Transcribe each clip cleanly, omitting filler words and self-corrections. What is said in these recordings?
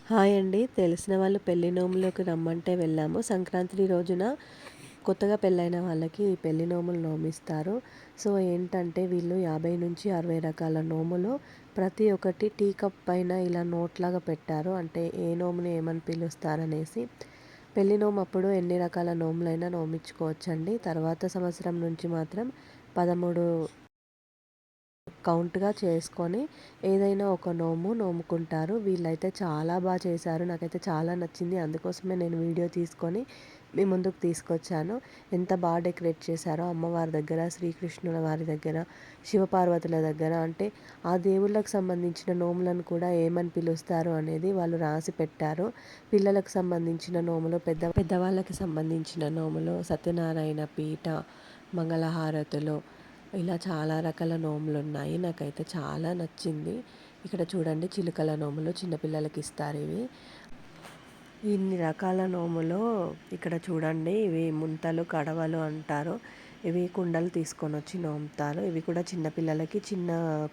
Hi అండి. తెలిసిన వాళ్ళు పెళ్లి నోములోకి రమ్మంటే వెళ్ళాము. సంక్రాంతి రోజున కొత్తగా పెళ్ళైన వాళ్ళకి ఈ పెళ్లి నోములు నోమిస్తారు. సో, ఏంటంటే వీళ్ళు 50-60 రకాల నోములు ప్రతి ఒక్కటి టీ కప్ పైన ఇలా నోట్లాగా పెట్టారు. అంటే ఏ నోముని ఏమని పిలుస్తారనేసి. పెళ్లి నోము అప్పుడు ఎన్ని రకాల నోములైనా నోమించుకోవచ్చండి. తర్వాత సంవత్సరం నుంచి మాత్రం 13 కౌంట్‌గా చేసుకొని ఏదైనా ఒక నోము నోముకుంటారు. వీళ్ళైతే చాలా చేశారు. నాకైతే చాలా నచ్చింది. అందుకోసమే నేను వీడియో తీసుకొని మీ ముందుకు తీసుకొచ్చాను. ఎంత డెకరేట్ చేశారో అమ్మవారి దగ్గర, శ్రీకృష్ణుల వారి దగ్గర, శివపార్వతుల దగ్గర. అంటే ఆ దేవుళ్ళకి సంబంధించిన నోములను కూడా ఏమని పిలుస్తారు అనేది వాళ్ళు రాసి పెట్టారు. పిల్లలకు సంబంధించిన నోములు, పెద్దవాళ్ళకి సంబంధించిన నోములు, సత్యనారాయణ పీఠ, మంగళహారతులు ఇలా చాలా రకాల నోములున్నాయి. నాకైతే చాలా నచ్చింది. ఇక్కడ చూడండి చిలుకల నోములు చిన్నపిల్లలకి ఇస్తారు ఇవి. ఇన్ని రకాల నోములు ఇక్కడ చూడండి ఇవి ముంతలు, కడవలు అంటారు. ఇవి కుండలు తీసుకొని వచ్చి నోముతారు. ఇవి కూడా చిన్నపిల్లలకి చిన్న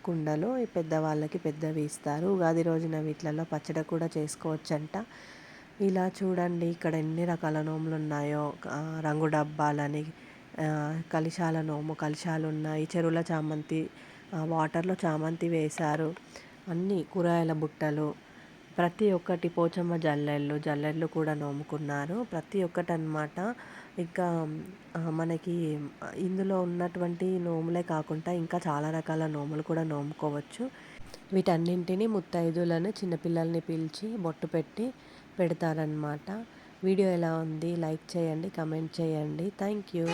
కుండలు, పెద్దవాళ్ళకి పెద్దవి ఇస్తారు. ఉగాది రోజున వీటిలలో పచ్చడి కూడా చేసుకోవచ్చంట. ఇలా చూడండి ఇక్కడ ఎన్ని రకాల నోములు ఉన్నాయో. రంగు డబ్బాలని, కలశాల నోము కలశాలు ఉన్నాయి. చెరువుల చామంతి, వాటర్లో చామంతి వేశారు. అన్నీ కూరగాయల బుట్టలు, ప్రతి ఒక్కటి పోచమ్మ జల్లెళ్ళు కూడా నోముకున్నారు. ప్రతి ఒక్కటి అన్నమాట. ఇంకా మనకి ఇందులో ఉన్నటువంటి నోములే కాకుండా ఇంకా చాలా రకాల నోములు కూడా నోముకోవచ్చు. వీటన్నింటినీ ముత్తైదులను చిన్నపిల్లల్ని పిలిచి బొట్టు పెట్టి పెడతారనమాట. వీడియో ఎలా ఉంది? లైక్ చేయండి, కమెంట్ చేయండి. Thank you.